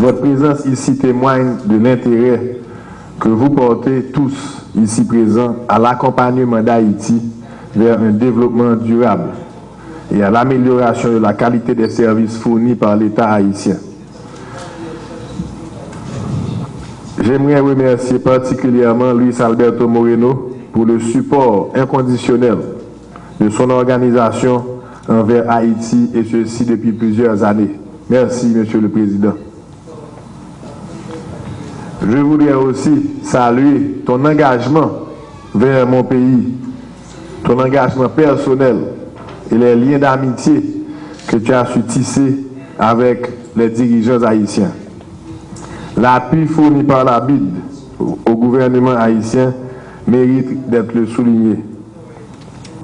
Votre présence ici témoigne de l'intérêt que vous portez tous ici présents à l'accompagnement d'Haïti vers un développement durable et à l'amélioration de la qualité des services fournis par l'État haïtien. J'aimerais remercier particulièrement Luis Alberto Moreno pour le support inconditionnel de son organisation envers Haïti, et ceci depuis plusieurs années. Merci, Monsieur le Président. Je voudrais aussi saluer ton engagement vers mon pays, ton engagement personnel et les liens d'amitié que tu as su tisser avec les dirigeants haïtiens. L'appui fourni par la BID au gouvernement haïtien mérite d'être souligné.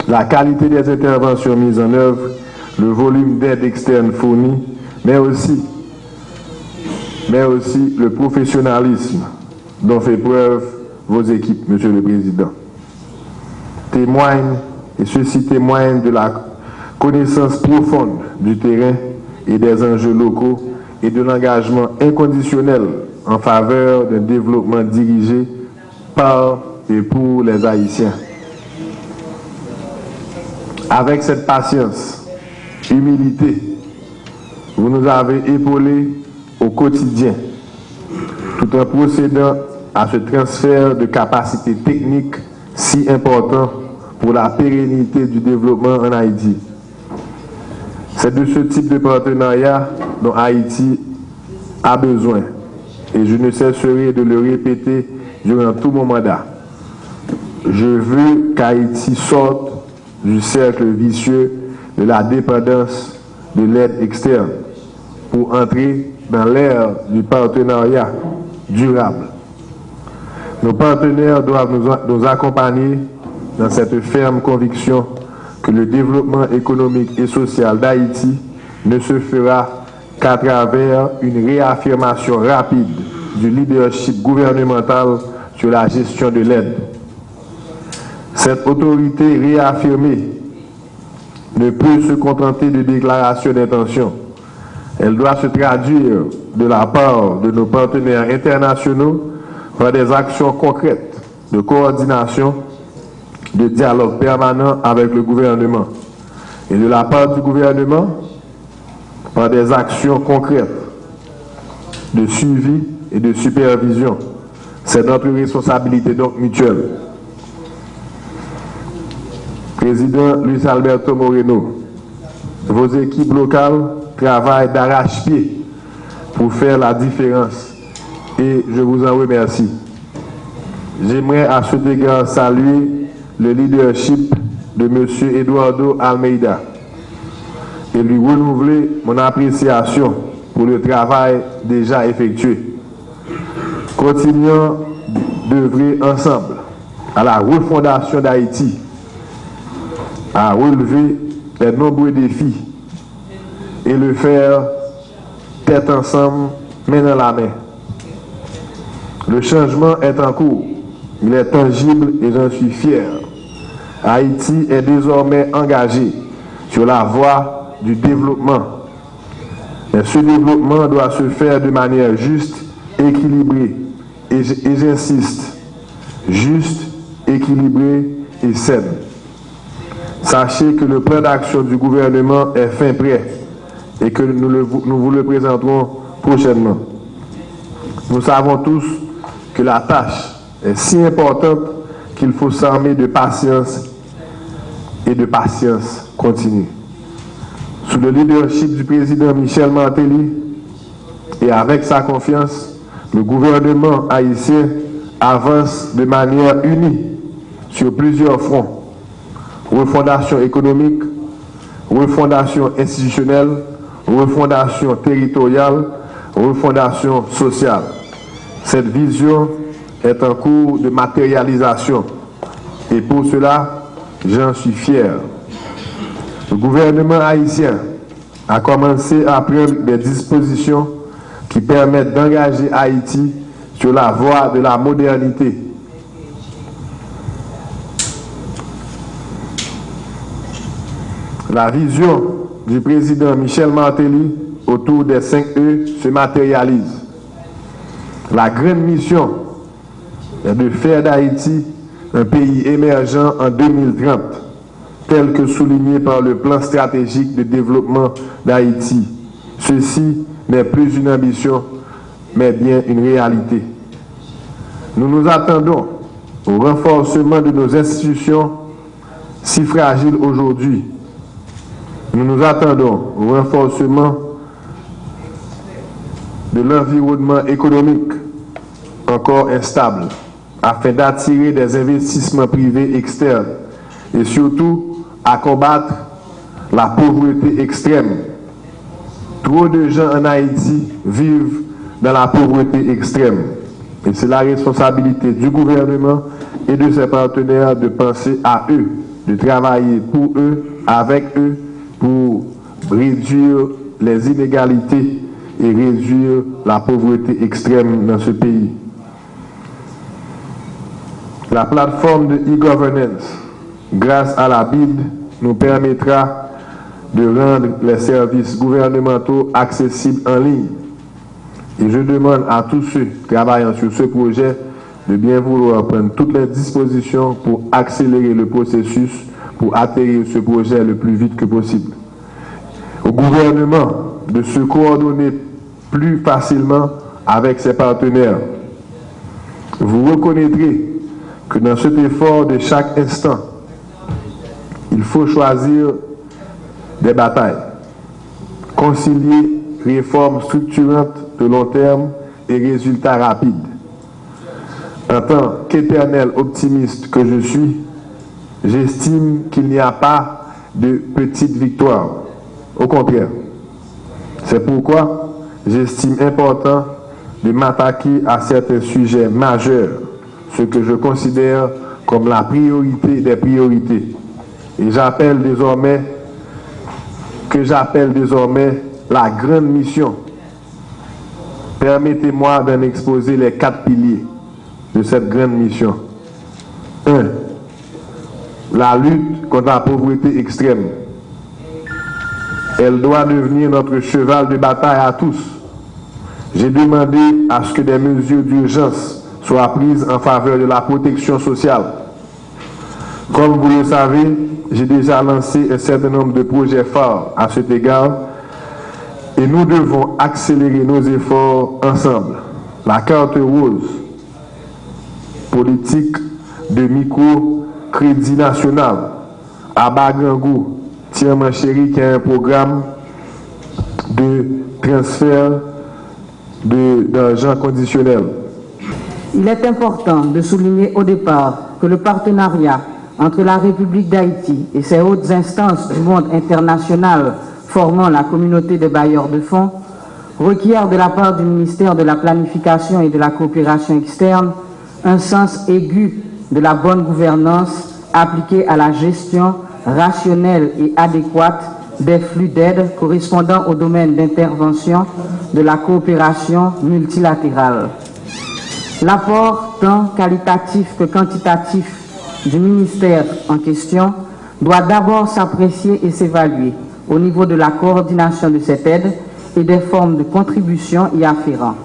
La qualité des interventions mises en œuvre, le volume d'aide externe fourni, mais aussi le professionnalisme dont fait preuve vos équipes, Monsieur le Président. Ceci témoigne de la connaissance profonde du terrain et des enjeux locaux et de l'engagement inconditionnel en faveur d'un développement dirigé par et pour les Haïtiens. Avec cette patience, humilité, vous nous avez épaulés au quotidien, tout en procédant à ce transfert de capacités techniques si important pour la pérennité du développement en Haïti. C'est de ce type de partenariat dont Haïti a besoin, et je ne cesserai de le répéter durant tout mon mandat. Je veux qu'Haïti sorte du cercle vicieux de la dépendance de l'aide externe pour entrer dans l'ère du partenariat durable. Nos partenaires doivent nous accompagner dans cette ferme conviction que le développement économique et social d'Haïti ne se fera qu'à travers une réaffirmation rapide du leadership gouvernemental sur la gestion de l'aide. Cette autorité réaffirmée ne peut se contenter de déclarations d'intention. Elle doit se traduire de la part de nos partenaires internationaux par des actions concrètes de coordination, de dialogue permanent avec le gouvernement, et de la part du gouvernement par des actions concrètes de suivi et de supervision. C'est notre responsabilité donc mutuelle. Président Luis Alberto Moreno, vos équipes locales travaillent d'arrache-pied pour faire la différence et je vous en remercie. J'aimerais à ce égard saluer le leadership de M. Eduardo Almeida et lui renouveler mon appréciation pour le travail déjà effectué. Continuons d'œuvrer ensemble à la refondation d'Haïti, à relever les nombreux défis et le faire tête ensemble, main dans la main. Le changement est en cours, il est tangible et j'en suis fier. Haïti est désormais engagé sur la voie du développement. Mais ce développement doit se faire de manière juste, équilibrée, et j'insiste, juste, équilibrée et saine. Sachez que le plan d'action du gouvernement est fin prêt et que nous vous le présenterons prochainement. Nous savons tous que la tâche est si importante qu'il faut s'armer de patience et de patience continue. Sous le leadership du président Michel Martelly et avec sa confiance, le gouvernement haïtien avance de manière unie sur plusieurs fronts. Refondation économique, refondation institutionnelle, refondation territoriale, refondation sociale. Cette vision est en cours de matérialisation et pour cela, j'en suis fier. Le gouvernement haïtien a commencé à prendre des dispositions qui permettent d'engager Haïti sur la voie de la modernité. La vision du président Michel Martelly autour des 5 E se matérialise. La grande mission est de faire d'Haïti un pays émergent en 2030, tel que souligné par le plan stratégique de développement d'Haïti. Ceci n'est plus une ambition, mais bien une réalité. Nous nous attendons au renforcement de nos institutions si fragiles aujourd'hui. Nous nous attendons au renforcement de l'environnement économique encore instable, afin d'attirer des investissements privés externes et surtout à combattre la pauvreté extrême. Trop de gens en Haïti vivent dans la pauvreté extrême et c'est la responsabilité du gouvernement et de ses partenaires de penser à eux, de travailler pour eux, avec eux, pour réduire les inégalités et réduire la pauvreté extrême dans ce pays. La plateforme de e-governance, grâce à la BID, nous permettra de rendre les services gouvernementaux accessibles en ligne. Et je demande à tous ceux travaillant sur ce projet de bien vouloir prendre toutes les dispositions pour accélérer le processus, pour atterrir ce projet le plus vite que possible. Au gouvernement de se coordonner plus facilement avec ses partenaires. Vous reconnaîtrez que dans cet effort de chaque instant, il faut choisir des batailles, concilier réformes structurantes de long terme et résultats rapides. En tant qu'éternel optimiste que je suis, j'estime qu'il n'y a pas de petites victoires. Au contraire, c'est pourquoi j'estime important de m'attaquer à certains sujets majeurs, ce que je considère comme la priorité des priorités. Et j'appelle désormais la grande mission. Permettez-moi d'en exposer les 4 piliers de cette grande mission. 1. La lutte contre la pauvreté extrême. Elle doit devenir notre cheval de bataille à tous. J'ai demandé à ce que des mesures d'urgence soient prises en faveur de la protection sociale. Comme vous le savez, j'ai déjà lancé un certain nombre de projets phares à cet égard et nous devons accélérer nos efforts ensemble. La carte rose, politique de microcrédit national, à Bagangou, Tiaman Chéri, qui est un programme de transfert d'argent conditionnel. Il est important de souligner au départ que le partenariat entre la République d'Haïti et ses hautes instances du monde international formant la communauté des bailleurs de fonds requiert de la part du ministère de la Planification et de la Coopération externe un sens aigu de la bonne gouvernance appliquée à la gestion rationnelle et adéquate des flux d'aide correspondant au domaine d'intervention de la coopération multilatérale. L'apport tant qualitatif que quantitatif du ministère en question doit d'abord s'apprécier et s'évaluer au niveau de la coordination de cette aide et des formes de contribution y afférentes.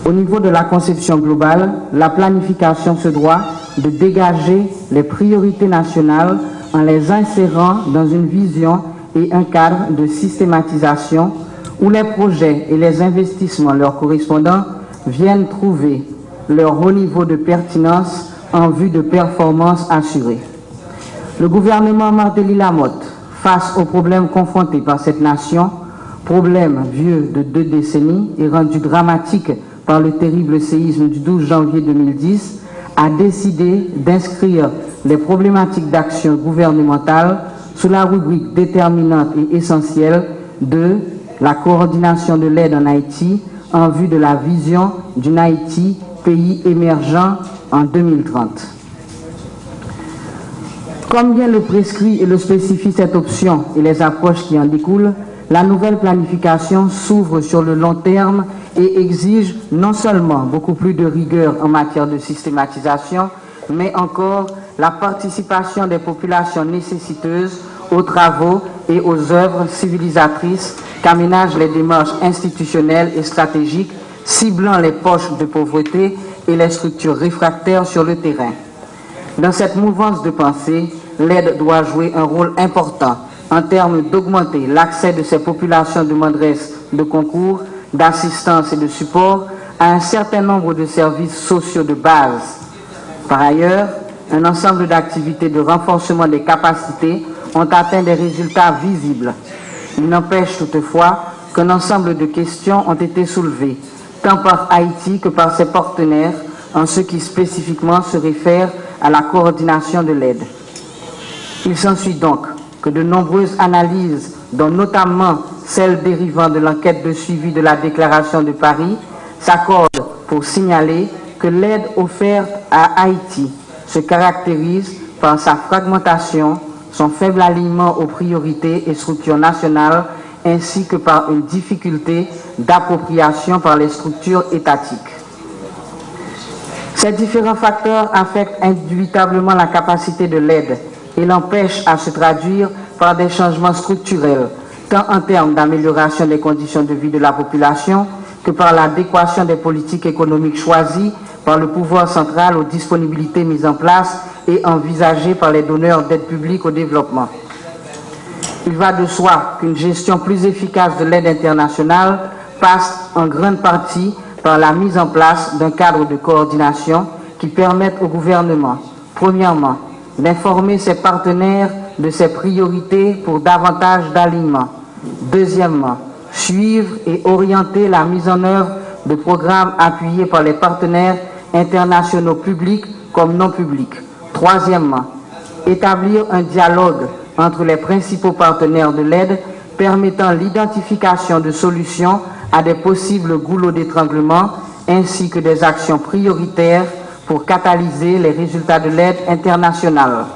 Au niveau de la conception globale, la planification se doit de dégager les priorités nationales en les insérant dans une vision et un cadre de systématisation où les projets et les investissements leur correspondants viennent trouver leur haut niveau de pertinence en vue de performances assurées. Le gouvernement Martelly-Lamotte, face aux problèmes confrontés par cette nation, problèmes vieux de 2 décennies et rendus dramatiques par le terrible séisme du 12 janvier 2010, a décidé d'inscrire les problématiques d'action gouvernementale sous la rubrique déterminante et essentielle de la coordination de l'aide en Haïti en vue de la vision d'une Haïti pays émergent en 2030. Comme bien le prescrit et le spécifie cette option et les approches qui en découlent, la nouvelle planification s'ouvre sur le long terme et exige non seulement beaucoup plus de rigueur en matière de systématisation, mais encore la participation des populations nécessiteuses aux travaux et aux œuvres civilisatrices qu'aménagent les démarches institutionnelles et stratégiques ciblant les poches de pauvreté et les structures réfractaires sur le terrain. Dans cette mouvance de pensée, l'aide doit jouer un rôle important en termes d'augmenter l'accès de ces populations demanderesses de concours, d'assistance et de support à un certain nombre de services sociaux de base. Par ailleurs, un ensemble d'activités de renforcement des capacités ont atteint des résultats visibles. Il n'empêche toutefois qu'un ensemble de questions ont été soulevées, tant par Haïti que par ses partenaires, en ce qui spécifiquement se réfère à la coordination de l'aide. Il s'ensuit donc que de nombreuses analyses, dont notamment celles dérivant de l'enquête de suivi de la Déclaration de Paris, s'accordent pour signaler que l'aide offerte à Haïti se caractérise par sa fragmentation, son faible alignement aux priorités et structures nationales, ainsi que par une difficulté d'appropriation par les structures étatiques. Ces différents facteurs affectent indubitablement la capacité de l'aide et l'empêchent à se traduire par des changements structurels, tant en termes d'amélioration des conditions de vie de la population que par l'adéquation des politiques économiques choisies par le pouvoir central aux disponibilités mises en place et envisagées par les donneurs d'aide publique au développement. Il va de soi qu'une gestion plus efficace de l'aide internationale passe en grande partie par la mise en place d'un cadre de coordination qui permette au gouvernement, premièrement, d'informer ses partenaires de ses priorités pour davantage d'alignement. Deuxièmement, suivre et orienter la mise en œuvre de programmes appuyés par les partenaires internationaux publics comme non publics. Troisièmement, établir un dialogue entre les principaux partenaires de l'aide permettant l'identification de solutions à des possibles goulots d'étranglement ainsi que des actions prioritaires pour catalyser les résultats de l'aide internationale.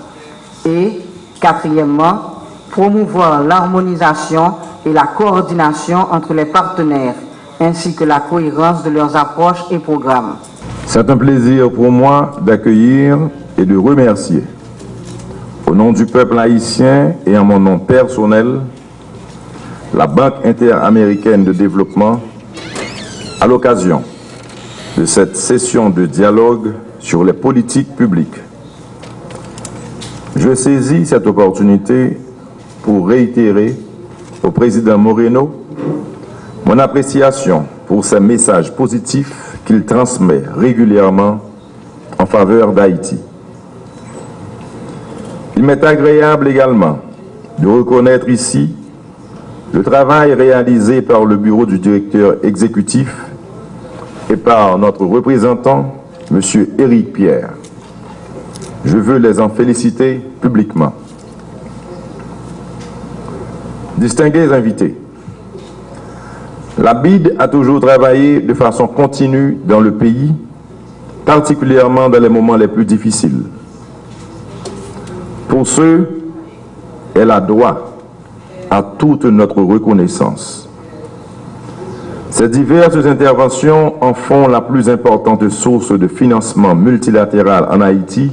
Et, quatrièmement, promouvoir l'harmonisation et la coordination entre les partenaires, ainsi que la cohérence de leurs approches et programmes. C'est un plaisir pour moi d'accueillir et de remercier, au nom du peuple haïtien et en mon nom personnel, la Banque interaméricaine de développement, à l'occasion de cette session de dialogue sur les politiques publiques. Je saisis cette opportunité pour réitérer au président Moreno mon appréciation pour ses messages positifs qu'il transmet régulièrement en faveur d'Haïti. Il m'est agréable également de reconnaître ici le travail réalisé par le bureau du directeur exécutif et par notre représentant, M. Éric Pierre. Je veux les en féliciter publiquement. Distingués invités, la BID a toujours travaillé de façon continue dans le pays, particulièrement dans les moments les plus difficiles. Pour ce, elle a droit à toute notre reconnaissance. Ces diverses interventions en font la plus importante source de financement multilatéral en Haïti,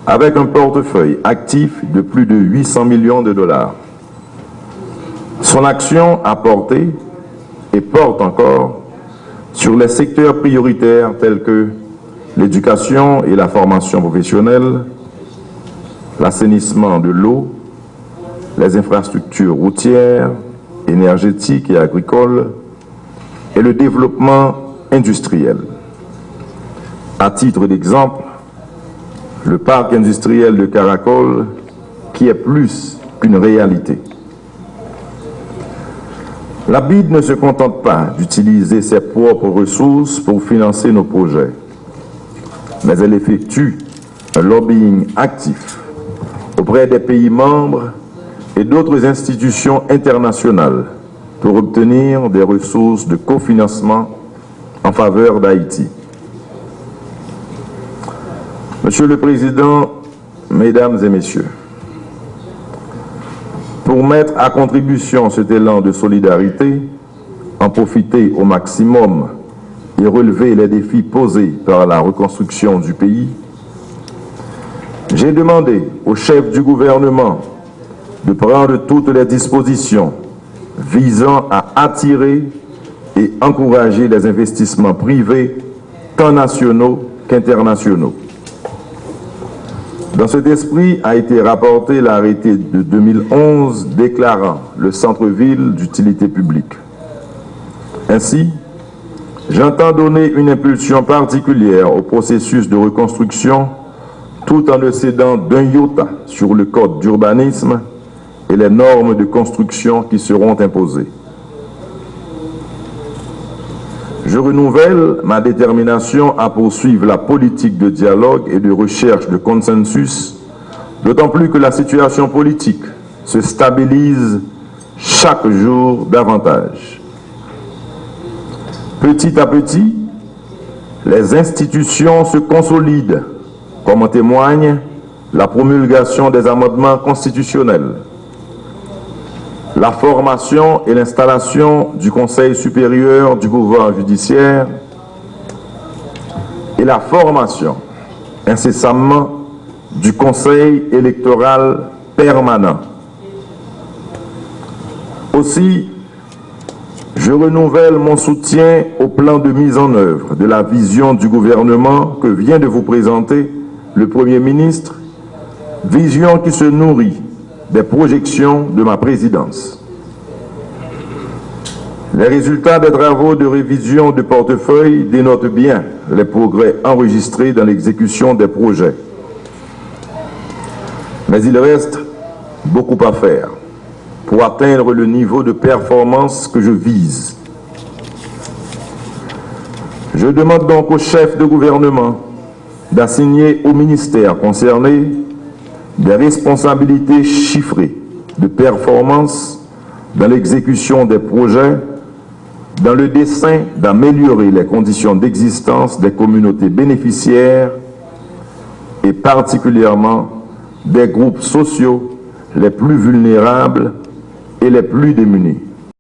avec un portefeuille actif de plus de 800 millions de dollars. Son action a porté et porte encore sur les secteurs prioritaires tels que l'éducation et la formation professionnelle, l'assainissement de l'eau, les infrastructures routières, énergétiques et agricoles, et le développement industriel. À titre d'exemple, le parc industriel de Caracol, qui est plus qu'une réalité. La BID ne se contente pas d'utiliser ses propres ressources pour financer nos projets, mais elle effectue un lobbying actif auprès des pays membres et d'autres institutions internationales pour obtenir des ressources de cofinancement en faveur d'Haïti. Monsieur le Président, Mesdames et Messieurs, pour mettre à contribution cet élan de solidarité, en profiter au maximum et relever les défis posés par la reconstruction du pays, j'ai demandé au chef du gouvernement de prendre toutes les dispositions visant à attirer et encourager les investissements privés, tant nationaux qu'internationaux. Dans cet esprit a été rapporté l'arrêté de 2011 déclarant le centre-ville d'utilité publique. Ainsi, j'entends donner une impulsion particulière au processus de reconstruction tout en ne cédant d'un iota sur le code d'urbanisme et les normes de construction qui seront imposées. Je renouvelle ma détermination à poursuivre la politique de dialogue et de recherche de consensus, d'autant plus que la situation politique se stabilise chaque jour davantage. Petit à petit, les institutions se consolident, comme en témoigne la promulgation des amendements constitutionnels, la formation et l'installation du Conseil supérieur du pouvoir judiciaire et la formation incessamment du Conseil électoral permanent. Aussi, je renouvelle mon soutien au plan de mise en œuvre de la vision du gouvernement que vient de vous présenter le Premier ministre, vision qui se nourrit des projections de ma présidence. Les résultats des travaux de révision de portefeuille dénotent bien les progrès enregistrés dans l'exécution des projets. Mais il reste beaucoup à faire pour atteindre le niveau de performance que je vise. Je demande donc au chef de gouvernement d'assigner aux ministères concernés des responsabilités chiffrées de performance dans l'exécution des projets, dans le dessein d'améliorer les conditions d'existence des communautés bénéficiaires et particulièrement des groupes sociaux les plus vulnérables et les plus démunis.